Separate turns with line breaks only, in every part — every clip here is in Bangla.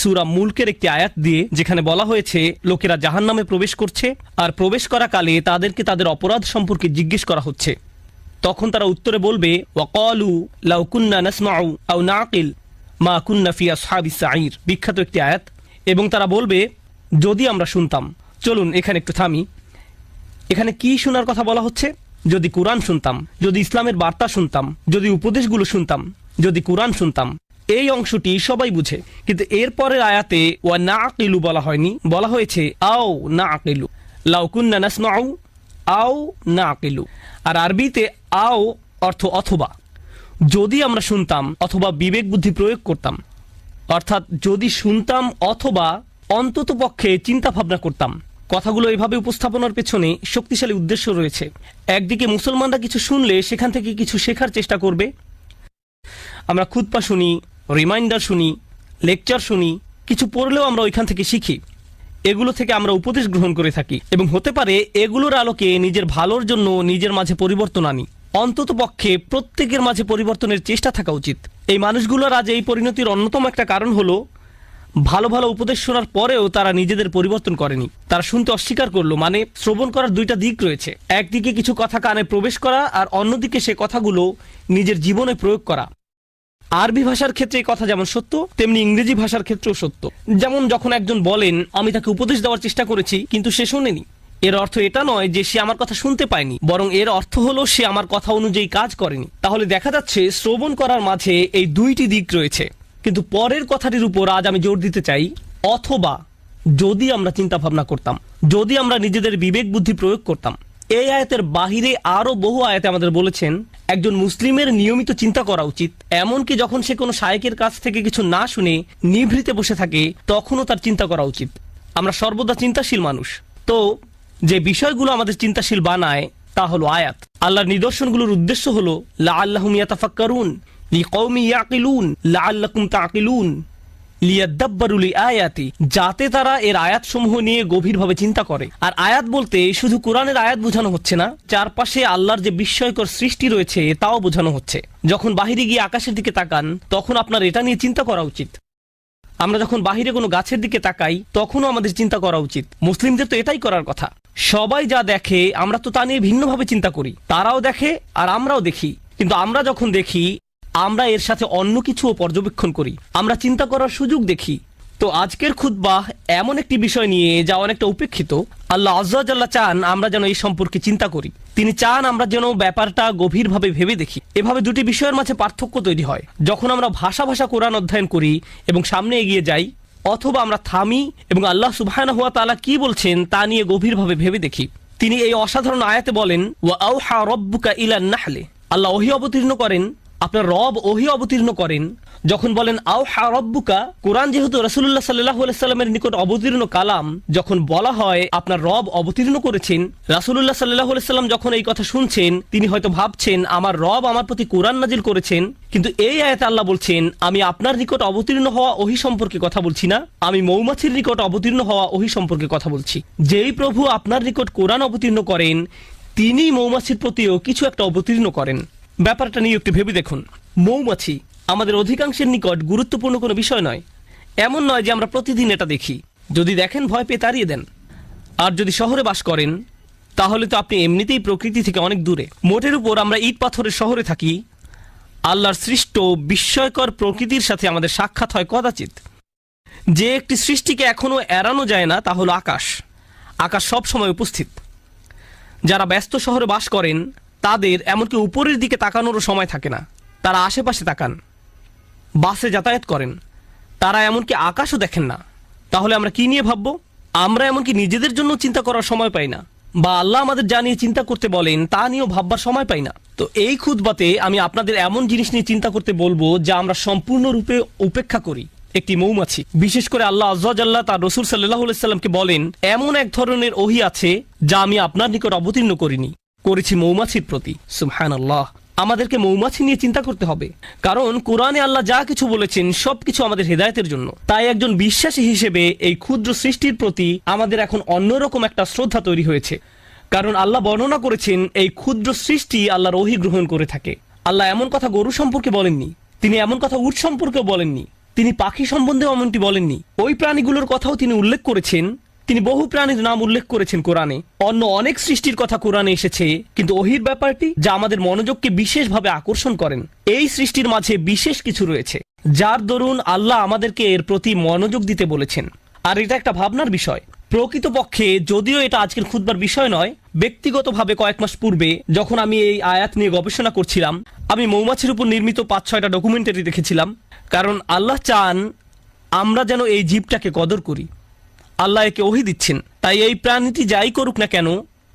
সূরা মুলকের একটি আয়াত দিয়ে, যেখানে বলা হয়েছে লোকেরা জাহান্নামে প্রবেশ করছে আর প্রবেশ করাকালে তাদেরকে তাদের অপরাধ সম্পর্কে জিজ্ঞেস করা হচ্ছে। তখন তারা উত্তরে বলবে ওয়াকালু লাউ কুন্না নাসমাউ আও নাকিল মা কুন্না ফি আসহাবিস সাঈর, বিখ্যাত একটি আয়াত। এবং তারা বলবে যদি আমরা শুনতাম। চলুন এখানে একটু থামি। এখানে কি শোনার কথা বলা হচ্ছে? যদি কোরআন শুনতাম, যদি ইসলামের বার্তা শুনতাম, যদি উপদেশগুলো শুনতাম, যদি কোরআন শুনতাম। এই অংশটি সবাই বুঝে, কিন্তু এরপরের আয়াতে ওয়া নাকিলু বলা হয়নি, বলা হয়েছে আও নাকিলু, লাউ কুন্না নাসমাউ আও নাকিলু। আর আরবিতে আও অর্থ অথবা, যদি আমরা শুনতাম অথবা বিবেক বুদ্ধি প্রয়োগ করতাম, অর্থাৎ যদি শুনতাম অথবা অন্তত পক্ষে চিন্তা ভাবনা করতাম। কথাগুলো এভাবে উপস্থাপনার পেছনে শক্তিশালী উদ্দেশ্য রয়েছে। একদিকে মুসলমানরা কিছু শুনলে সেখান থেকে কিছু শেখার চেষ্টা করবে। আমরা খুতবা শুনি, রিমাইন্ডার শুনি, লেকচার শুনি, কিছু পড়লেও আমরা ওইখান থেকে শিখি। এগুলো থেকে আমরা উপদেশ গ্রহণ করে থাকি এবং হতে পারে এগুলোর আলোকে নিজের ভালোর জন্য নিজের মাঝে পরিবর্তন আনি। অন্তত পক্ষে প্রত্যেকের মাঝে পরিবর্তনের চেষ্টা থাকা উচিত। এই মানুষগুলোর আজ এই পরিণতির অন্যতম একটা কারণ হলো ভালো ভালো উপদেশ শোনার পরেও তারা নিজেদের পরিবর্তন করেনি। তারা শুনতে অস্বীকার করলো। মানে শ্রবণ করার দুইটা দিক রয়েছে, একদিকে কিছু কথা কানে প্রবেশ করা আর অন্যদিকে সে কথাগুলো নিজের জীবনে প্রয়োগ করা। আরবি ভাষার ক্ষেত্রে এই কথা যেমন সত্য, তেমনি ইংরেজি ভাষার ক্ষেত্রেও সত্য। যেমন যখন একজন বলেন আমি তাকে উপদেশ দেওয়ার চেষ্টা করেছি কিন্তু সে শোনেনি, এর অর্থ এটা নয় যে সে আমার কথা শুনতে পায়নি, বরং এর অর্থ হলো সে আমার কথা অনুযায়ী কাজ করেনি। তাহলে দেখা যাচ্ছে শ্রবণ করার মাঝে এই দুইটি দিক রয়েছে। কিন্তু পরের কথাটির উপর আজ আমি জোর দিতে চাই, অথবা যদি আমরা চিন্তা ভাবনা করতাম, যদি আমরা নিজেদের বিবেক বুদ্ধি প্রয়োগ করতাম। এই আয়াতের বাহিরে আরো বহু আয়াতে আমাদের বলেছেন একজন মুসলিমের নিয়মিত চিন্তা করা উচিত। এমনকি যখন সে কোনো শায়েকের কাছ থেকে কিছু না শুনে নিভৃতে বসে থাকে তখনও তার চিন্তা করা উচিত। আমরা সর্বদা চিন্তাশীল মানুষ। তো যে বিষয়গুলো আমাদের চিন্তাশীল বানায় তা হলো আয়াত। আল্লাহর নিদর্শনগুলোর উদ্দেশ্য হলো লাআল্লাহুম ইয়াতাফাক্কারুন লিকওমি ইয়াকিলুন লাআল্লাকুম তাকিলুন লিয়াদাব্বারু লিআয়াতি, যাতে তারা এর আয়াতসমূহ নিয়ে গভীরভাবে চিন্তা করে। আর আয়াত বলতে শুধু কোরআনের আয়াত বোঝানো হচ্ছে না, চারপাশে আল্লাহর যে বিস্ময়কর সৃষ্টি রয়েছে তাও বোঝানো হচ্ছে। যখন বাহিরে গিয়ে আকাশের দিকে তাকান তখন আপনার এটা নিয়ে চিন্তা করা উচিত। আমরা যখন বাহিরে কোনো গাছের দিকে তাকাই তখনও আমাদের চিন্তা করা উচিত। মুসলিমদের তো এটাই করার কথা। সবাই যা দেখে আমরা তো তা নিয়ে ভিন্নভাবে চিন্তা করি। তারাও দেখে আর আমরাও দেখি, কিন্তু আমরা যখন দেখি আমরা এর সাথে অন্য কিছুও পর্যবেক্ষণ করি, আমরা চিন্তা করার সুযোগ দেখি। তো আজকের খুতবাহ এমন একটি বিষয় নিয়ে যা অনেকটা উপেক্ষিত। আল্লাহ আযজা ওয়া জাল্লা চান আমরা যেন এই সম্পর্কে চিন্তা করি। তিনি চান আমরা যেন ব্যাপারটা গভীরভাবে ভেবে দেখি। এভাবে দুটি বিষয়ের মাঝে পার্থক্য তৈরি হয় যখন আমরা ভাষা কোরআন অধ্যয়ন করি এবং সামনে এগিয়ে যাই, অথবা আমরা থামি এবং আল্লাহ সুবহানাহু ওয়া তাআলা কি বলছেন তা নিয়ে গভীরভাবে ভেবে দেখি। তিনি এই অসাধারণ আয়াতে বলেন ওয়া আওহা রাব্বুকা ইলান নাহলি, আল্লাহ ওহী অবতীর্ণ করেন, আপনার রব ওহী অবতীর্ণ করেন। যখন বলেন আওহা রাব্বুকা, কোরআন যেহেতু রাসূলুল্লাহ সাল্লাল্লাহু আলাইহি সাল্লামের নিকট অবতীর্ণ কালাম, যখন বলা হয় আপনার রব অবতীর্ণ করেছেন, রাসূলুল্লাহ সাল্লাল্লাহু আলাইহি সাল্লাম যখন এই কথা শুনছেন তিনি হয়তো ভাবছেন আমার রব আমার প্রতি কোরআন নাজিল করেছেন। কিন্তু এই আয়াতে আল্লাহ বলছেন আমি আপনার নিকট অবতীর্ণ হওয়া ওহী সম্পর্কে কথা বলছি না, আমি মৌমাছির নিকট অবতীর্ণ হওয়া ওহী সম্পর্কে কথা বলছি। যেই প্রভু আপনার নিকট কোরআন অবতীর্ণ করেন তিনি মৌমাছির প্রতিও কিছু একটা অবতীর্ণ করেন। ব্যাপারটা নিয়ে একটু ভেবে দেখুন। মৌমাছি আমাদের অধিকাংশের নিকট গুরুত্বপূর্ণ কোনো বিষয় নয়। এমন নয় যে আমরা প্রতিদিন এটা দেখি। যদি দেখেন ভয় পেয়ে তাড়িয়ে দেন। আর যদি শহরে বাস করেন তাহলে তো আপনি এমনিতেই প্রকৃতি থেকে অনেক দূরে। মোটের উপর আমরা ইট পাথরের শহরে থাকি। আল্লাহর সৃষ্ট বিস্ময়কর প্রকৃতির সাথে আমাদের সাক্ষাৎ হয় কদাচিৎ। যে একটি সৃষ্টিকে এখনো এড়ানো যায় না তা হলো আকাশ। আকাশ সব সময় উপস্থিত। যারা ব্যস্ত শহরে বাস করেন তাদের এমনকি উপরের দিকে তাকানোরও সময় থাকে না। তারা আশেপাশে তাকান, বাসে যাতায়াত করেন, তারা এমনকি আকাশও দেখেন না। তাহলে আমরা কি নিয়ে ভাববো? আমরা এমনকি নিজেদের জন্য চিন্তা করার সময় পাই না, বা আল্লাহ আমাদের যা নিয়ে চিন্তা করতে বলেন তা নিয়েও ভাববার সময় পাই না। তো এই খুতবাতে আমি আপনাদের এমন জিনিস নিয়ে চিন্তা করতে বলবো যা আমরা সম্পূর্ণরূপে উপেক্ষা করি। একটি মৌমাছি, বিশেষ করে আল্লাহ আযজা ওয়া জাল্লা তার রাসূল সাল্লাল্লাহু আলাইহি সাল্লামকে বলেন এমন এক ধরনের ওহী আছে যা আমি আপনার নিকট অবতীর্ণ করিনি, করেছি মৌমাছির প্রতি। সুবহানাল্লাহ। আমাদেরকে মৌমাছি নিয়ে চিন্তা করতে হবে, কারণ কোরআনে আল্লাহ যা কিছু বলেছেন সবকিছু আমাদের হেদায়েতের জন্য। তাই একজন বিশ্বাসী হিসেবে এই ক্ষুদ্র সৃষ্টির প্রতি আমাদের এখন অন্যরকম একটা শ্রদ্ধা তৈরি হয়েছে, কারণ আল্লাহ বর্ণনা করেছেন এই ক্ষুদ্র সৃষ্টি আল্লাহর ওহী গ্রহণ করে থাকে। আল্লাহ এমন কথা গরু সম্পর্কে বলেননি, তিনি এমন কথা উট সম্পর্কেও বলেননি, তিনি পাখি সম্বন্ধে এমনটি বলেননি। ওই প্রাণীগুলোর কথাও তিনি উল্লেখ করেছেন। তিনি বহু প্রাণীর নাম উল্লেখ করেছেন কোরআনে। অন্য অনেক সৃষ্টির কথা কোরআনে এসেছে, কিন্তু ওহির ব্যাপারটি যা আমাদের মনোযোগকে বিশেষভাবে আকর্ষণ করেন, এই সৃষ্টির মাঝে বিশেষ কিছু রয়েছে যার দরুন আল্লাহ আমাদেরকে এর প্রতি মনোযোগ দিতে বলেছেন। আর এটা একটা ভাবনার বিষয়। প্রকৃতপক্ষে যদিও এটা আজকের খুতবার বিষয় নয়, ব্যক্তিগতভাবে কয়েক মাস পূর্বে যখন আমি এই আয়াত নিয়ে গবেষণা করছিলাম, আমি মৌমাছির উপর নির্মিত 5-6টা ডকুমেন্টারি দেখেছিলাম। কারণ আল্লাহ চান আমরা যেন এই জীবটাকে কদর করি। আল্লাহ একে ওহী দিচ্ছেন, তাই এই প্রাণীটি যাই করুক না কেন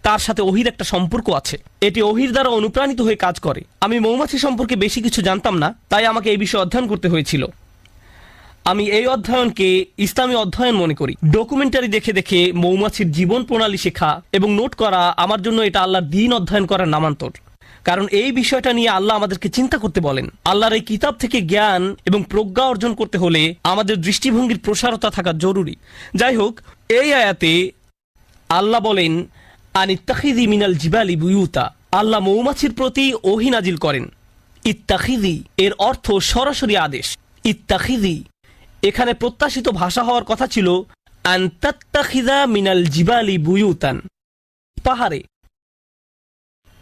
তার সাথে ওহির একটা সম্পর্ক আছে। এটি ওহির দ্বারা অনুপ্রাণিত হয়ে কাজ করে। আমি মৌমাছি সম্পর্কে বেশি কিছু জানতাম না, তাই আমাকে এই বিষয়ে অধ্যয়ন করতে হয়েছিল। আমি এই অধ্যয়নকে ইসলামী অধ্যয়ন মনে করি। ডকুমেন্টারি দেখে দেখে মৌমাছির জীবন প্রণালী শেখা এবং নোট করা আমার জন্য এটা আল্লাহর দ্বীন অধ্যয়ন করার নামান্তর। কারণ এই বিষয়টা নিয়ে আল্লাহ আমাদেরকে চিন্তা করতে বলেন। আল্লাহর এই কিতাব থেকে জ্ঞান এবং প্রজ্ঞা অর্জন করতে হলে আমাদের দৃষ্টিভঙ্গির প্রসারতা থাকা জরুরি। যাই হোক, এই আয়াতে আল্লাহ বলেন আনিত্তাখিযি মিনাল জিবালি বুয়ুতা। আল্লাহ মৌমাছির প্রতি ওহী নাজিল করেন। ইত্তাখিযি এর অর্থ সরাসরি আদেশ। ইত্তাখিযি এখানে প্রত্যাশিত ভাষা হওয়ার কথা ছিল আনতাত্তাখিযা মিনাল জিবালি বুয়ুতান। পাহাড়ে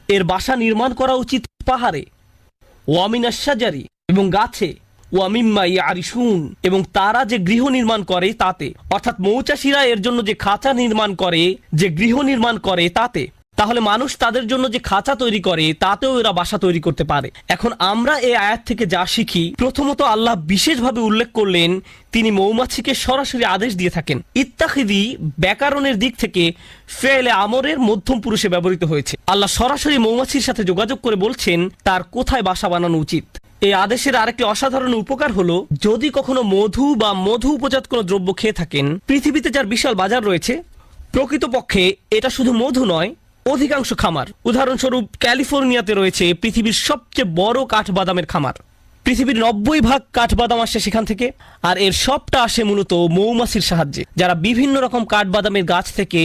এর বাসা নির্মাণ করা উচিত পাহাড়ে। ওয়া মিনাশ শাজারি এবং গাছে। ওয়া মিম্মা ইয়ারিশুন এবং তারা যে গৃহ নির্মাণ করে তাতে। অর্থাৎ মৌচাষীরা এর জন্য যে খাঁচা নির্মাণ করে, যে গৃহ নির্মাণ করে তাতে। তাহলে মানুষ তাদের জন্য যে খাঁচা তৈরি করে তাতেও এরা বাসা তৈরি করতে পারে। এখন আমরা এই আয়াত থেকে যা শিখি, প্রথমত আল্লাহ বিশেষভাবে উল্লেখ করলেন তিনি মৌমাছিকে সরাসরি আদেশ দিয়ে থাকেন। ইত্তাখিযি ব্যাকরণের দিক থেকে ফেলে আমরের মধ্যম পুরুষে ব্যবহৃত হয়েছে। আল্লাহ সরাসরি মৌমাছির সাথে যোগাযোগ করে বলছেন তার কোথায় বাসা বানানো উচিত। এই আদেশের আরেকটি অসাধারণ উপকার হলো, যদি কখনো মধু বা মধু উপজাত কোনো দ্রব্য খেয়ে থাকেন, পৃথিবীতে যার বিশাল বাজার রয়েছে, প্রকৃতপক্ষে এটা শুধু মধু নয়, অধিকাংশ খামার, উদাহরণস্বরূপ ক্যালিফোর্নিয়াতে রয়েছে পৃথিবীর সবচেয়ে বড় কাঠবাদামের খামার। পৃথিবীর 90% কাঠবাদাম আসে সেখান থেকে। আর এর সবটা আসে মূলত মৌমাছির সাহায্যে, যারা বিভিন্ন রকম কাঠবাদামের গাছ থেকে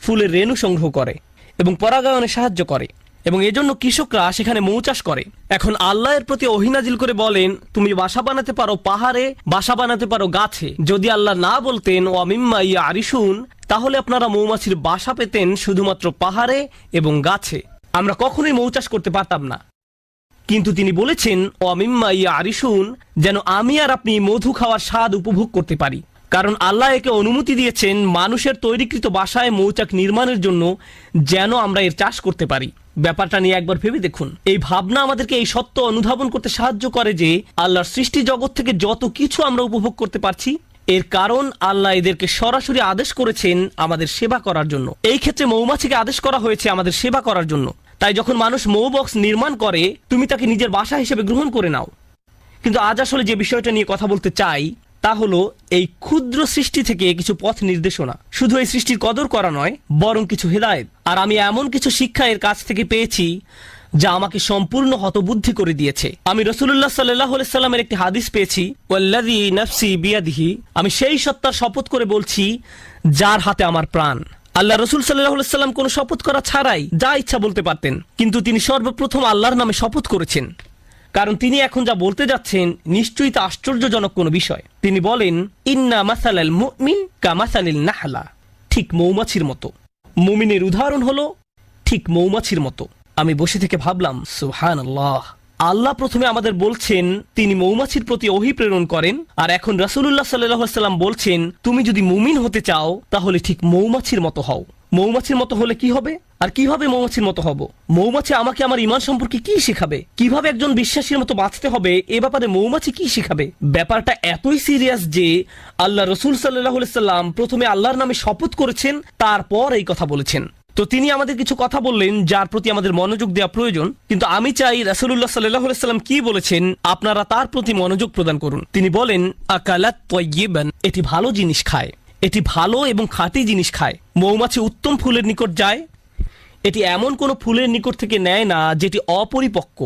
ফুলের রেণু সংগ্রহ করে এবং পরাগায়নে সাহায্য করে, এবং এজন্য কৃষকরা সেখানে মৌ চাষ করে। এখন আল্লাহর প্রতি ওহী নাজিল করে বলেন তুমি বাসা বানাতে পারো পাহাড়ে, বাসা বানাতে পারো গাছে। যদি আল্লাহ না বলতেন ওয়া মিম্মা ইয়ারিশুন, তাহলে আপনারা মৌমাছির বাসা পেতেন শুধুমাত্র পাহাড়ে এবং গাছে। আমরা কখনোই মৌ চাষ করতে পারতাম না। কিন্তু তিনি বলেছেন ওয়া মিম্মা ইয়ারিশুন, যেন আমি আর আপনি মধু খাওয়ার স্বাদ উপভোগ করতে পারি। কারণ আল্লাহ একে অনুমতি দিয়েছেন মানুষের তৈরিকৃত বাসায় মৌচাক নির্মাণের জন্য, যেন আমরা এর চাষ করতে পারি। ব্যাপারটা নিয়ে একবার ভেবে দেখুন। এই ভাবনা আমাদেরকে এই সত্য অনুধাবন করতে সাহায্য করে যে আল্লাহর সৃষ্টি জগৎ থেকে যত কিছু আমরা উপভোগ করতে পারছি, এর কারণ আল্লাহ এদেরকে সরাসরি আদেশ করেছেন আমাদের সেবা করার জন্য। এই ক্ষেত্রে মৌমাছিকে আদেশ করা হয়েছে আমাদের সেবা করার জন্য। তাই যখন মানুষ মৌ বক্স নির্মাণ করে, তুমি তাকে নিজের বাসা হিসেবে গ্রহণ করে নাও। কিন্তু আজ আসলে যে বিষয়টা নিয়ে কথা বলতে চাই তা হলো এই ক্ষুদ্র সৃষ্টি থেকে কিছু পথ নির্দেশনা। শুধু এই সৃষ্টির কদর করা নয়, বরং কিছু হেদায়েত। আর আমি এমন কিছু শিক্ষা এর কাছ থেকে পেয়েছি যা আমাকে সম্পূর্ণ হতবুদ্ধি করে দিয়েছে। আমি রাসূলুল্লাহ সাল্লাল্লাহু আলাইহি সাল্লামের একটি হাদিস পেয়েছি, ওয়াল্লাযী নাফসি বিয়াদিহি, আমি সেই সত্তার শপথ করে বলছি যার হাতে আমার প্রাণ। আল্লাহ রাসূল সাল্লাল্লাহু আলাইহি সাল্লাম কোনো শপথ করা ছাড়াই যা ইচ্ছা বলতে পারতেন, কিন্তু তিনি সর্বপ্রথম আল্লাহর নামে শপথ করেছেন। কারণ তিনি এখন যা বলতে যাচ্ছেন নিশ্চয়ই তা আশ্চর্যজনক কোনো বিষয়। তিনি বলেন ইন্না মাসালাল মুমিন কামাসালিল নাহলা, ঠিক মৌমাছির মতো। মুমিনের উদাহরণ হলো ঠিক মৌমাছির মতো। আমি বসে থেকে ভাবলাম সুবহানাল্লাহ, আল্লাহ প্রথমে আমাদের বলছেন তিনি মৌমাছির প্রতি ওহী প্রেরণ করেন, আর এখন রাসূলুল্লাহ সাল্লাল্লাহু আলাইহি সাল্লাম বলছেন তুমি যদি মুমিন হতে চাও তাহলে ঠিক মৌমাছির মতো হও। মৌমাছির মতো হলে কি হবে, আর কিভাবে মৌমাছির মতো হব? মৌমাছি আমাকে আমার ঈমান সম্পর্কে কি শেখাবে? কিভাবে একজন বিশ্বাসীর মতো বাঁচতে হবে এ ব্যাপারে মৌমাছি কি শেখাবে? ব্যাপারটা এতই সিরিয়াস যে আল্লাহ রাসূল সাল্লাল্লাহু আলাইহি সাল্লাম প্রথমে আল্লাহর নামে শপথ করেছেন, তারপর এই কথা বলেছেন। তো তিনি আমাদের কিছু কথা বললেন যার প্রতি আমাদের মনোযোগ দেওয়া প্রয়োজন। কিন্তু আমি চাই রাসূলুল্লাহ সাল্লাল্লাহু আলাইহি সাল্লাম কি বলেছেন আপনারা তার প্রতি মনোযোগ প্রদান করুন। তিনি বলেন আকালাত তাইয়িবান, এটি ভালো জিনিস খায়, এটি ভালো এবং খাঁটি জিনিস খায়। মৌমাছি উত্তম ফুলের নিকট যায়, এটি এমন কোনো ফুলের নিকট থেকে নেয় না যেটি অপরিপক্ক,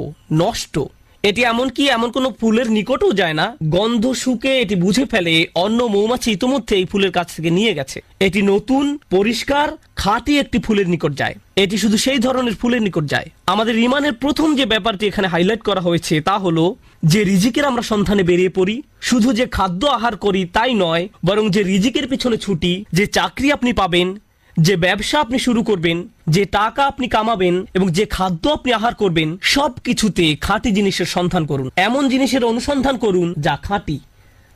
নষ্ট। এটি এমনকি এমন কোনো ফুলের নিকটও যায় না, গন্ধ শুকে এটি বুঝে ফেলে অন্য মৌমাছি ইতিমধ্যে এই ফুলের কাছ থেকে নিয়ে গেছে। এটি নতুন, পরিষ্কার, খাঁটি একটি ফুলের নিকট যায়। এটি শুধু সেই ধরনের ফুলের নিকট যায়। আমাদের ঈমানের প্রথম যে ব্যাপারটি এখানে হাইলাইট করা হয়েছে তা হলো যে রিজিকের আমরা সন্ধানে বেরিয়ে পড়ি শুধু যে খাদ্য আহার করি তাই নয়, বরং যে রিজিকের পিছনে ছুটি, যে চাকরি আপনি পাবেন, যে ব্যবসা আপনি শুরু করবেন, যে টাকা আপনি কামাবেন এবং যে খাদ্য আপনি আহার করবেন, সব কিছুতে খাঁটি জিনিসের সন্ধান করুন। এমন জিনিসের অনুসন্ধান করুন যা খাঁটি,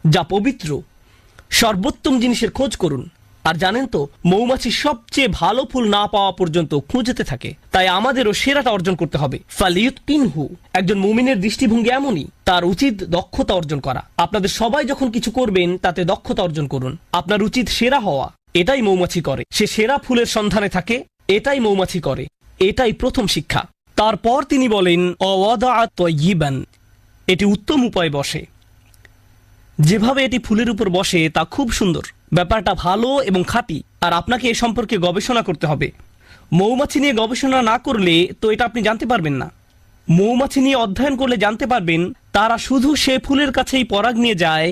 যা পবিত্র, সর্বোত্তম জিনিসের খোঁজ করুন। আর জানেন তো, মৌমাছি সবচেয়ে ভালো ফুল না পাওয়া পর্যন্ত খুঁজতে থাকে। তাই আমাদেরও সেরাটা অর্জন করতে হবে। ফালিয়ুতিনহু, একজন মুমিনের দৃষ্টিভঙ্গি এমনই, তার উচিত দক্ষতা অর্জন করা। আপনাদের সবাই যখন কিছু করবেন তাতে দক্ষতা অর্জন করুন। আপনার উচিত সেরা হওয়া। এটাই মৌমাছি করে। সে সেরা ফুলের সন্ধানে থাকে, এটাই মৌমাছি করে। এটাই প্রথম শিক্ষা। তারপর তিনি বলেন অওয়াদাআ তাইয়িবান, এটি উত্তম উপায়ে বসে। যেভাবে এটি ফুলের উপর বসে তা খুব সুন্দর। ব্যাপারটা ভালো এবং খাঁটি। আর আপনাকে এ সম্পর্কে গবেষণা করতে হবে। মৌমাছি নিয়ে গবেষণা না করলে তো এটা আপনি জানতে পারবেন না। মৌমাছি নিয়ে অধ্যয়ন করলে জানতে পারবেন তারা শুধু সে ফুলের কাছেই পরাগ নিয়ে যায়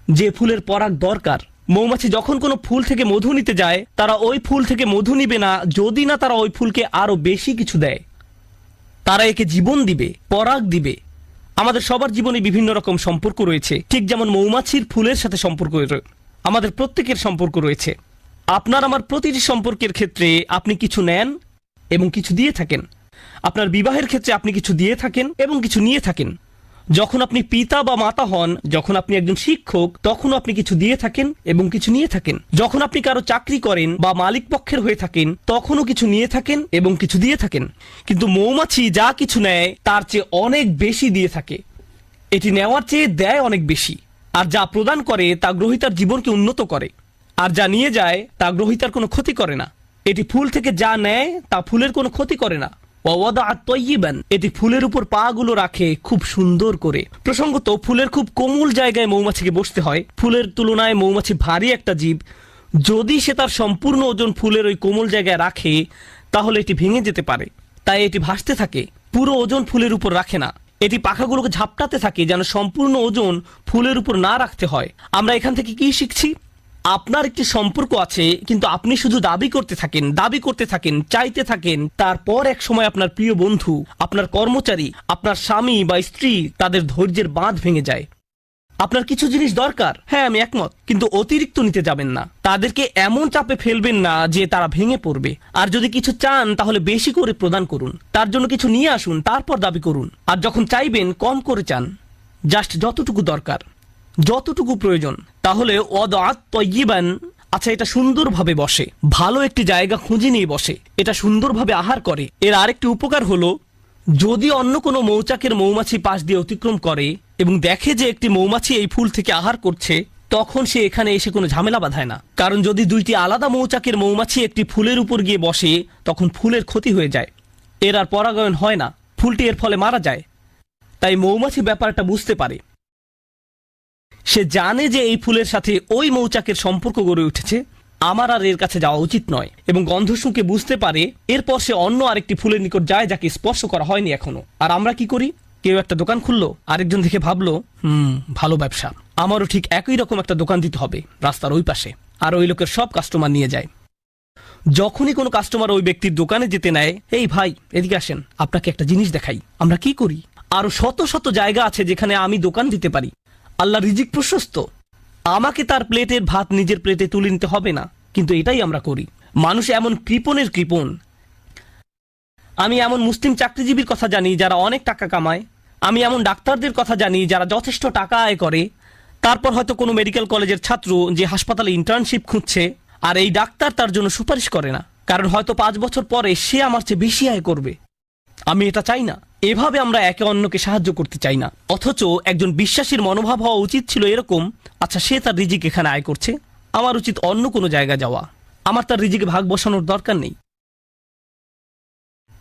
যে ফুলের পরাগ দরকার। মৌমাছি যখন কোনো ফুল থেকে মধু নিতে যায়, তারা ওই ফুল থেকে মধু নিবে না যদি না তারা ওই ফুলকে আরো বেশি কিছু দেয়। তারা একে জীবন দিবে, পরাগ দিবে। আমাদের সবার জীবনে বিভিন্ন রকম সম্পর্ক রয়েছে, ঠিক যেমন মৌমাছির ফুলের সাথে সম্পর্ক আমাদের প্রত্যেকের সম্পর্ক রয়েছে। আপনার আমার প্রতিটি সম্পর্কের ক্ষেত্রে আপনি কিছু নেন এবং কিছু দিয়ে থাকেন। আপনার বিবাহের ক্ষেত্রে আপনি কিছু দিয়ে থাকেন এবং কিছু নিয়ে থাকেন। যখন আপনি পিতা বা মাতা হন, যখন আপনি একজন শিক্ষক, তখনও আপনি কিছু দিয়ে থাকেন এবং কিছু নিয়ে থাকেন। যখন আপনি কারো চাকরি করেন বা মালিক পক্ষের হয়ে থাকেন, তখনও কিছু নিয়ে থাকেন এবং কিছু দিয়ে থাকেন। কিন্তু মৌমাছি যা কিছু নেয় তার চেয়ে অনেক বেশি দিয়ে থাকে। এটি নেওয়ার চেয়ে দেয় অনেক বেশি। আর যা প্রদান করে তা গ্রহীতার জীবনকে উন্নত করে, আর যা নিয়ে যায় তা গ্রহীতার কোনো ক্ষতি করে না। এটি ফুল থেকে যা নেয় তা ফুলের কোনো ক্ষতি করে না। ওয়াদাআত তাইয়িবান, এটি ফুলের উপর পা গুলো রাখে খুব সুন্দর করে। প্রসঙ্গত, ফুলের খুব কোমল জায়গায় মৌমাছিকে বসতে হয়। ফুলের তুলনায় মৌমাছি ভারী একটা জীব। যদি সে তার সম্পূর্ণ ওজন ফুলের ওই কোমল জায়গায় রাখে তাহলে এটি ভেঙে যেতে পারে। তাই এটি ভাসতে থাকে, পুরো ওজন ফুলের উপর রাখে না। এটি পাখাগুলোকে ঝাপটাতে থাকে যেন সম্পূর্ণ ওজন ফুলের উপর না রাখতে হয়। আমরা এখান থেকে কি শিখছি? আপনার একটি সম্পর্ক আছে, কিন্তু আপনি শুধু দাবি করতে থাকেন, চাইতে থাকেন। তারপর এক সময় আপনার প্রিয় বন্ধু, আপনার কর্মচারী, আপনার স্বামী বা স্ত্রী, তাদের ধৈর্যের বাঁধ ভেঙে যায়। আপনার কিছু জিনিস দরকার, হ্যাঁ আমি একমত, কিন্তু অতিরিক্ত নিতে যাবেন না। তাদেরকে এমন চাপে ফেলবেন না যে তারা ভেঙে পড়বে। আর যদি কিছু চান তাহলে বেশি করে প্রদান করুন। তার জন্য কিছু নিয়ে আসুন, তারপর দাবি করুন। আর যখন চাইবেন কম করে চান, জাস্ট যতটুকু দরকার, যতটুকু প্রয়োজন। তাহলে ওয়াদাআত তাইয়িবান, আচ্ছা এটা সুন্দরভাবে বসে, ভালো একটি জায়গা খুঁজে নিয়ে বসে, এটা সুন্দরভাবে আহার করে। এর আরেকটি উপকার হলো, যদি অন্য কোনো মৌচাকের মৌমাছি পাশ দিয়ে অতিক্রম করে এবং দেখে যে একটি মৌমাছি এই ফুল থেকে আহার করছে, তখন সে এখানে এসে কোনো ঝামেলা বাঁধায় না। কারণ যদি দুইটি আলাদা মৌচাকের মৌমাছি একটি ফুলের উপর গিয়ে বসে, তখন ফুলের ক্ষতি হয়ে যায়, এর আর পরাগায়ন হয় না, ফুলটি এর ফলে মারা যায়। তাই মৌমাছি ব্যাপারটা বুঝতে পারে। সে জানে যে এই ফুলের সাথে ওই মৌচাকের সম্পর্ক গড়ে উঠেছে, আমার আর এর কাছে যাওয়া উচিত নয়। এবং গন্ধ শুঁকে বুঝতে পারে। এরপর সে অন্য আরেকটি ফুলের নিকট যায় যাকে স্পর্শ করা হয়নি এখনো। আর আমরা কি করি? কেউ একটা দোকান খুললো, আরেকজন দেখে ভাবলো ভালো ব্যবসা, আমারও ঠিক একই রকম একটা দোকান দিতে হবে রাস্তার ওই পাশে। আর ওই লোকের সব কাস্টমার নিয়ে যায়। যখনই কোনো কাস্টমার ওই ব্যক্তির দোকানে যেতে নেয়, এই ভাই এদিকে আসেন, আপনাকে একটা জিনিস দেখাই। আমরা কি করি? আরো শত শত জায়গা আছে যেখানে আমি দোকান দিতে পারি। আল্লাহ রিজিক প্রশস্ত, আমাকে তার প্লেটের ভাত নিজের প্লেটে তুলে নিতে হবে না। কিন্তু এটাই আমরা করি। মানুষ এমন কৃপণের কৃপণ। আমি এমন মুসলিম চাকরিজীবীর কথা জানি যারা অনেক টাকা কামায়। আমি এমন ডাক্তারদের কথা জানি যারা যথেষ্ট টাকা আয় করে। তারপর হয়তো কোনো মেডিকেল কলেজের ছাত্র যে হাসপাতালে ইন্টার্নশিপ খুঁজছে, আর এই ডাক্তার তার জন্য সুপারিশ করে না, কারণ হয়তো 5 বছর পরে সে আমার চেয়ে বেশি আয় করবে। আমি এটা চাই না। এভাবে আমরা একে অন্যকে সাহায্য করতে চাই না। অথচ একজন বিশ্বাসীর মনোভাব হওয়া উচিত ছিল এরকম, আচ্ছা সে তার রিজিক এখানে আয় করছে, আমার উচিত অন্য কোনো জায়গায় যাওয়া, আমার তার রিজিকে ভাগ বসানোর দরকার নেই।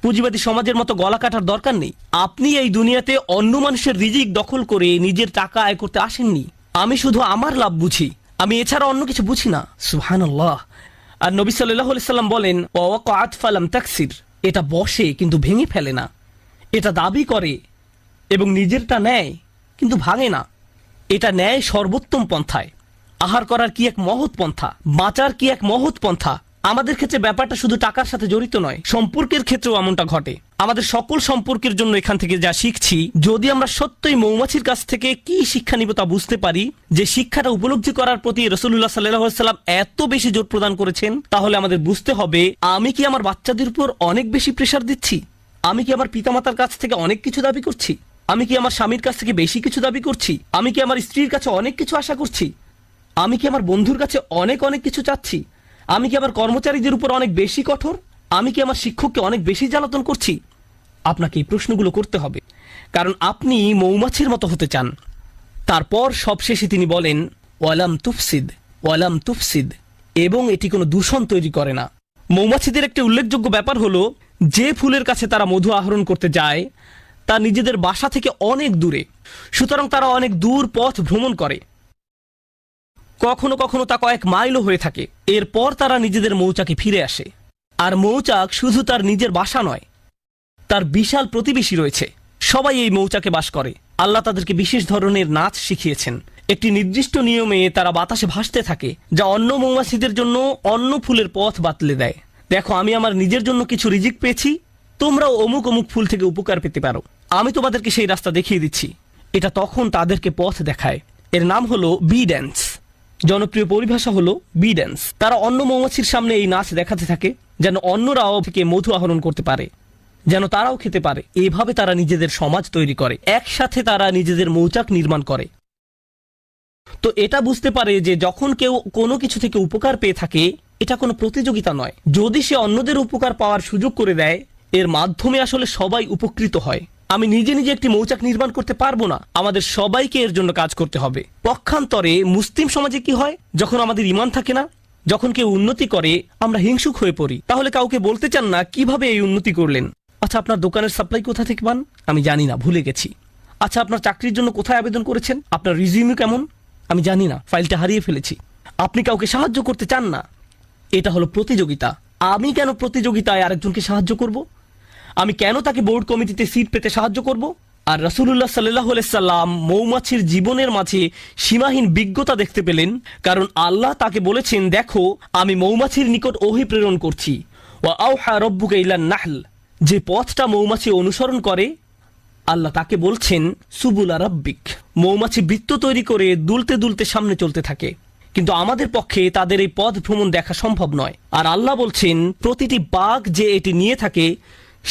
পুঁজিবাদী সমাজের মতো গলা কাটার দরকার নেই। আপনি এই দুনিয়াতে অন্য মানুষের রিজিক দখল করে নিজের টাকা আয় করতে আসেননি। আমি শুধু আমার লাভ বুঝি, আমি এছাড়া অন্য কিছু বুঝি না। সুবহানাল্লাহ। আর নবী সাল্লাল্লাহু আলাইহি সাল্লাম বলেন, ওয়াকাআত ফালাম তাকসির, এটা বসে কিন্তু ভেঙে ফেলে না, এটা দাবি করে এবং নিজেরটা নেয় কিন্তু ভাঙে না। এটা নেয় সর্বোত্তম পন্থায়। আহার করার কি এক মহৎ পন্থা, বাঁচার কি এক মহৎ পন্থা। আমাদের ক্ষেত্রে ব্যাপারটা শুধু টাকার সাথে জড়িত নয়, সম্পর্কের ক্ষেত্রেও এমনটা ঘটে। আমাদের সকল সম্পর্কের জন্য এখান থেকে যা শিখছি, যদি আমরা সত্যই মৌমাছির কাছ থেকে কি শিক্ষা নিব তা বুঝতে পারি, যে শিক্ষাটা উপলব্ধি করার প্রতি রাসূলুল্লাহ সাল্লাল্লাহু আলাইহি ওয়াসাল্লাম এত বেশি জোর প্রদান করেছেন, তাহলে আমাদের বুঝতে হবে আমি কি আমার বাচ্চাদের উপর অনেক বেশি প্রেসার দিচ্ছি? আমি কি আমার পিতামাতার কাছ থেকে অনেক কিছু দাবি করছি? আমি কি আমার স্বামীর কাছ থেকে বেশি কিছু দাবি করছি? আমি কি আমার স্ত্রীর কাছে অনেক কিছু আশা করছি? আমি কি আমার বন্ধুর কাছে অনেক অনেক কিছু চাচ্ছি? আমি কি আমার কর্মচারীদের উপর অনেক বেশি কঠোর? আমি কি আমার শিক্ষককে অনেক বেশি জ্বালাতন করছি? আপনাকে এই প্রশ্নগুলো করতে হবে, কারণ আপনি মৌমাছির মতো হতে চান। তারপর সবশেষে তিনি বলেন ওয়ালাম তুফসিদ, ওয়ালাম তুফসিদ, এবং এটি কোনো দূষণ তৈরি করে না। মৌমাছিদের একটি উল্লেখযোগ্য ব্যাপার হলো, যে ফুলের কাছে তারা মধু আহরণ করতে যায় তা নিজেদের বাসা থেকে অনেক দূরে, সুতরাং তারা অনেক দূর পথ ভ্রমণ করে, কখনো কখনো তা কয়েক মাইলও হয়ে থাকে। এরপর তারা নিজেদের মৌচাকে ফিরে আসে। আর মৌচাক শুধু তার নিজের বাসা নয়, তার বিশাল প্রতিবেশী রয়েছে, সবাই এই মৌচাকে বাস করে। আল্লাহ তাদেরকে বিশেষ ধরনের নাচ শিখিয়েছেন। একটি নির্দিষ্ট নিয়মে তারা বাতাসে ভাসতে থাকে, যা অন্য মৌমাছিদের জন্য অন্য ফুলের পথ বাতলে দেয়। দেখো, আমি আমার নিজের জন্য কিছু রিজিক পেয়েছি, তোমরাও অমুক অমুক ফুল থেকে উপকার পেতে পারো। আমি তোমাদেরকে সেই রাস্তা দেখিয়ে দিচ্ছি। এটা তখন তাদেরকে পথ দেখায়। এর নাম হলো বি ড্যান্স। জনপ্রিয় পরিভাষা হলো বি ড্যান্স। তারা অন্য মৌমাছির সামনে এই নাচ দেখাতে থাকে, যেন অন্যরাও থেকে মধু আহরণ করতে পারে, যেন তারাও খেতে পারে। এভাবে তারা নিজেদের সমাজ তৈরি করে, একসাথে তারা নিজেদের মৌচাক নির্মাণ করে। তো এটা বুঝতে পারে যে যখন কেউ কোনো কিছু থেকে উপকার পেয়ে থাকে, এটা কোনো প্রতিযোগিতা নয়। যদি সে অন্যদের উপকার পাওয়ার সুযোগ করে দেয়, এর মাধ্যমে আসলে সবাই উপকৃত হয়। আমি নিজে নিজে একটি মৌচাক নির্মাণ করতে পারবো না, আমাদের সবাইকে এর জন্য কাজ করতে হবে। পক্ষান্তরে মুসলিম সমাজে কি হয়, যখন আমাদের ঈমান থাকে না, যখন কেউ উন্নতি করে আমরা হিংসুক হয়ে পড়ি। তাহলে কাউকে বলতে চান না কিভাবে এই উন্নতি করলেন। আচ্ছা, আপনার দোকানের সাপ্লাই কোথা থেকে পান? আমি জানি না, ভুলে গেছি। আচ্ছা, আপনার চাকরির জন্য কোথায় আবেদন করেছেন? আপনার রিজিউমি কেমন? আমি জানি না, ফাইলটা হারিয়ে ফেলেছি। আপনি কাউকে সাহায্য করতে চান না। এটা হলো প্রতিযোগিতা। আমি কেন প্রতিযোগিতায় আরেকজনকে সাহায্য করব? আমি কেন তাকে বোর্ড কমিটিতে সিট পেতে সাহায্য করব? আর রাসূলুল্লাহ সাল্লাল্লাহু আলাইহি সাল্লাম মৌমাছির জীবনের মাঝে সীমাহীন বিজ্ঞতা দেখতে পেলেন, কারণ আল্লাহ তাকে বলেছেন, দেখো আমি মৌমাছির নিকট ওহী প্রেরণ করছি। ওয়া আওহা রাব্বুকা ইলান নাহল, যে পথটা মৌমাছি অনুসরণ করে, আল্লাহ তাকে বলছেন সুবুলা রাব্বিক। মৌমাছি বৃত্ত তৈরি করে দুলতে দুলতে সামনে চলতে থাকে, কিন্তু আমাদের পক্ষে তাদের এই পথ ভ্রমণ দেখা সম্ভব নয়। আর আল্লাহ বলছেন, প্রতিটি বাঘ যে এটি নিয়ে থাকে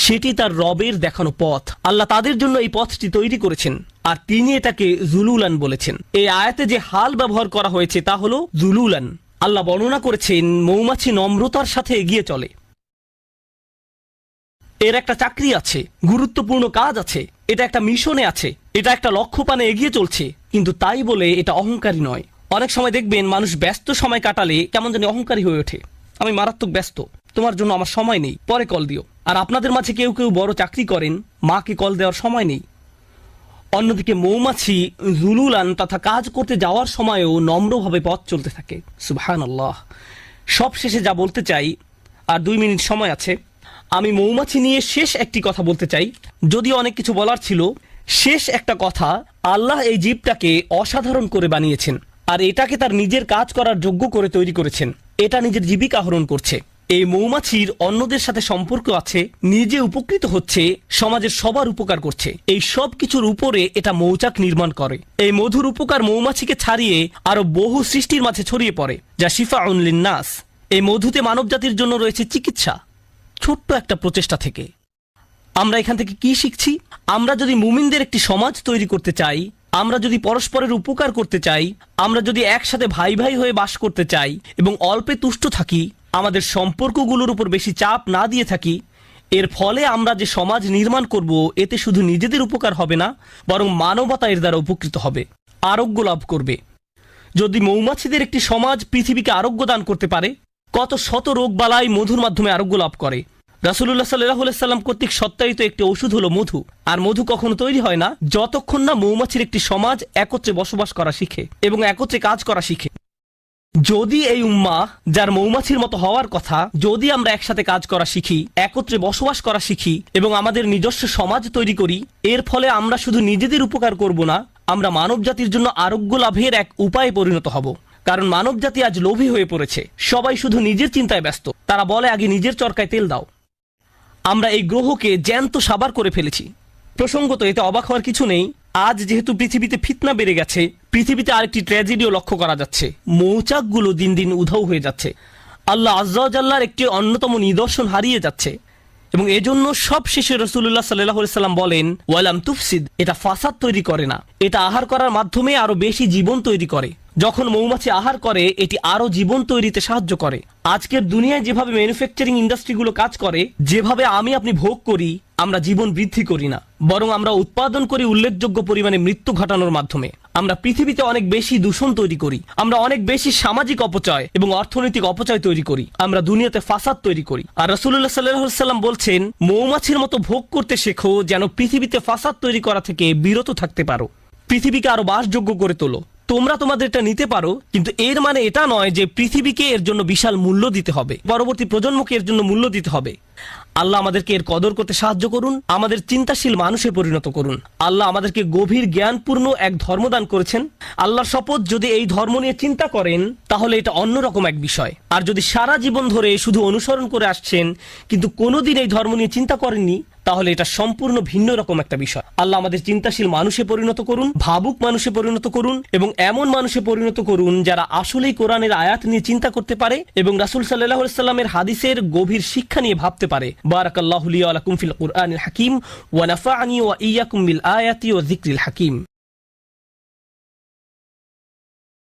সেটি তার রবের দেখানো পথ। আল্লাহ তাদের জন্য এই পথটি তৈরি করেছেন, আর তিনি এটাকে জুলুলান বলেছেন। এই আয়াতে যে হাল ব্যবহার করা হয়েছে তা হলো জুলুলান। আল্লাহ বর্ণনা করেছেন মৌমাছি নম্রতার সাথে এগিয়ে চলে। এর একটা চাকরি আছে, গুরুত্বপূর্ণ কাজ আছে, এটা একটা মিশনে আছে, এটা একটা লক্ষ্য পানে এগিয়ে চলছে, কিন্তু তাই বলে এটা অহংকারী নয়। অনেক সময় দেখবেন মানুষ ব্যস্ত সময় কাটালে কেমন জানি অহংকারী হয়ে ওঠে। আমি মারাত্মক ব্যস্ত, তোমার জন্য আমার সময় নেই, পরে কল দিও। আর আপনাদের মাঝে কেউ কেউ বড় চাকরি করেন, মাকে কল দেওয়ার সময় নেই। অন্যদিকে মৌমাছি জুলুলান তথা কাজ করতে যাওয়ার সময়ও নম্রভাবে পথ চলতে থাকে। সুবহানাল্লাহ। সব শেষে যা বলতে চাই, আর 2 মিনিট সময় আছে, আমি মৌমাছি নিয়ে শেষ একটি কথা বলতে চাই। যদিও অনেক কিছু বলার ছিল, শেষ একটা কথা, আল্লাহ এই জীবটাকে অসাধারণ করে বানিয়েছেন, আর এটাকে তার নিজের কাজ করার যোগ্য করে তৈরি করেছেন। এটা নিজের জীবিকা আহরণ করছে। এই মৌমাছির অন্যদের সাথে সম্পর্ক আছে, নিজে উপকৃত হচ্ছে, সমাজের সবার উপকার করছে। এই সব কিছুর উপরে এটা মৌচাক নির্মাণ করে। এই মধুর উপকার মৌমাছিকে ছাড়িয়ে আরো বহু সৃষ্টির মাঝে ছড়িয়ে পড়ে, যা শিফাউন লিন্নাস। এই মধুতে মানবজাতির জন্য রয়েছে চিকিৎসা, ছোট্ট একটা প্রচেষ্টা থেকে। আমরা এখান থেকে কি শিখছি? আমরা যদি মুমিনদের একটি সমাজ তৈরি করতে চাই, আমরা যদি পরস্পরের উপকার করতে চাই, আমরা যদি একসাথে ভাই ভাই হয়ে বাস করতে চাই এবং অল্পে তুষ্ট থাকি, আমাদের সম্পর্কগুলোর উপর বেশি চাপ না দিয়ে থাকি, এর ফলে আমরা যে সমাজ নির্মাণ করব, এতে শুধু নিজেদের উপকার হবে না, বরং মানবতা এর দ্বারা উপকৃত হবে, আরোগ্য লাভ করবে। যদি মৌমাছিদের একটি সমাজ পৃথিবীকে আরোগ্য দান করতে পারে, কত শত রোগ বালাই মধুর মাধ্যমে আরোগ্য লাভ করে। রাসূলুল্লাহ সাল্লাল্লাহু আলাইহি সাল্লাম কর্তৃক সত্যায়িত একটি ওষুধ হলো মধু। আর মধু কখনো তৈরি হয় না যতক্ষণ না মৌমাছির একটি সমাজ একত্রে বসবাস করা শিখে এবং একত্রে কাজ করা শিখে। যদি এই উম্মাহ, যার মৌমাছির মতো হওয়ার কথা, যদি আমরা একসাথে কাজ করা শিখি, একত্রে বসবাস করা শিখি এবং আমাদের নিজস্ব সমাজ তৈরি করি, এর ফলে আমরা শুধু নিজেদের উপকার করব না, আমরা মানব জাতির জন্য আরোগ্য লাভের এক উপায়ে পরিণত হব। কারণ মানব জাতি আজ লোভী হয়ে পড়েছে, সবাই শুধু নিজের চিন্তায় ব্যস্ত। তারা বলে আগে নিজের চরকায় তেল দাও। আমরা এই গ্রহকে জ্যান্ত সাবার করে ফেলেছি। প্রসঙ্গত এতে অবাক হওয়ার কিছু নেই, আজ যেহেতু পৃথিবীতে ফিতনা বেড়ে গেছে, পৃথিবীতে আরেকটি ট্র্যাজেডিও লক্ষ্য করা যাচ্ছে। মৌচাকগুলো দিন দিন উধাও হয়ে যাচ্ছে। আল্লাহ আজ্জা ওয়া জাল্লার একটি অন্যতম নিদর্শন হারিয়ে যাচ্ছে, এবং এজন্য সব শেষে রাসূলুল্লাহ সাল্লাল্লাহু আলাইহি সাল্লাম বলেন, ওয়ালাম তুফসিদ, এটা ফাসাদ তৈরি করে না, এটা আহার করার মাধ্যমে আরো বেশি জীবন তৈরি করে। যখন মৌমাছি আহার করে এটি আরো জীবন তৈরিতে সাহায্য করে। আজকের দুনিয়ায় যেভাবে ম্যানুফ্যাকচারিং ইন্ডাস্ট্রিগুলো কাজ করে, যেভাবে আমি আপনি ভোগ করি, আমরা জীবন বৃদ্ধি করি না, বরং আমরা উৎপাদন করি উল্লেখযোগ্য পরিমাণে মৃত্যু ঘটানোর মাধ্যমে। আমরা পৃথিবীতে অনেক বেশি দূষণ তৈরি করি, আমরা অনেক বেশি সামাজিক অপচয় এবং অর্থনৈতিক অপচয় তৈরি করি, আমরা দুনিয়াতে ফাসাদ তৈরি করি। আর রাসূলুল্লাহ সাল্লাল্লাহু আলাইহি সাল্লাম বলছেন, মৌমাছির মতো ভোগ করতে শেখো, যেন পৃথিবীতে ফাসাদ তৈরি করা থেকে বিরত থাকতে পারো, পৃথিবীকে আরো বাসযোগ্য করে তোলো। তোমরা তোমাদেরটা নিতে পারো, কিন্তু এর মানে এটা নয় যে পৃথিবীকে এর জন্য বিশাল মূল্য দিতে হবে, পরবর্তী প্রজন্মকে এর জন্য মূল্য দিতে হবে। আল্লাহ আমাদেরকে এর কদর করতে সাহায্য করুন, আমাদের চিন্তাশীল মানুষে পরিণত করুন। আল্লাহ আমাদেরকে গভীর জ্ঞানপূর্ণ এক ধর্মদান করেছেন। আল্লাহর শপথ, যদি এই ধর্ম নিয়ে চিন্তা করেন তাহলে এটা অন্যরকম এক বিষয়। আর যদি সারা জীবন ধরে শুধু অনুসরণ করে আসছেন কিন্তু কোনোদিন এই ধর্ম নিয়ে চিন্তা করেননি, তাহলে এটা সম্পূর্ণ ভিন্ন রকম একটা বিষয়। আল্লাহ আমাদের চিন্তাশীল মানুষে পরিণত করুন, ভাবুক মানুষে পরিণত করুন, এবং এমন মানুষে পরিণত করুন যারা আসলেই কোরআনের আয়াত নিয়ে চিন্তা করতে পারে এবং রাসূল সাল্লাল্লাহু আলাইহি সাল্লামের হাদিসের গভীর শিক্ষা নিয়ে ভাবতে পারে। বারাকাল্লাহু লি ওয়া লাকুম ফিল কুরআনিল হাকিম ওয়া নাফা'নি ওয়া ইয়্যাকুম বিল আয়াতি ওয়া যিকরিল হাকিম।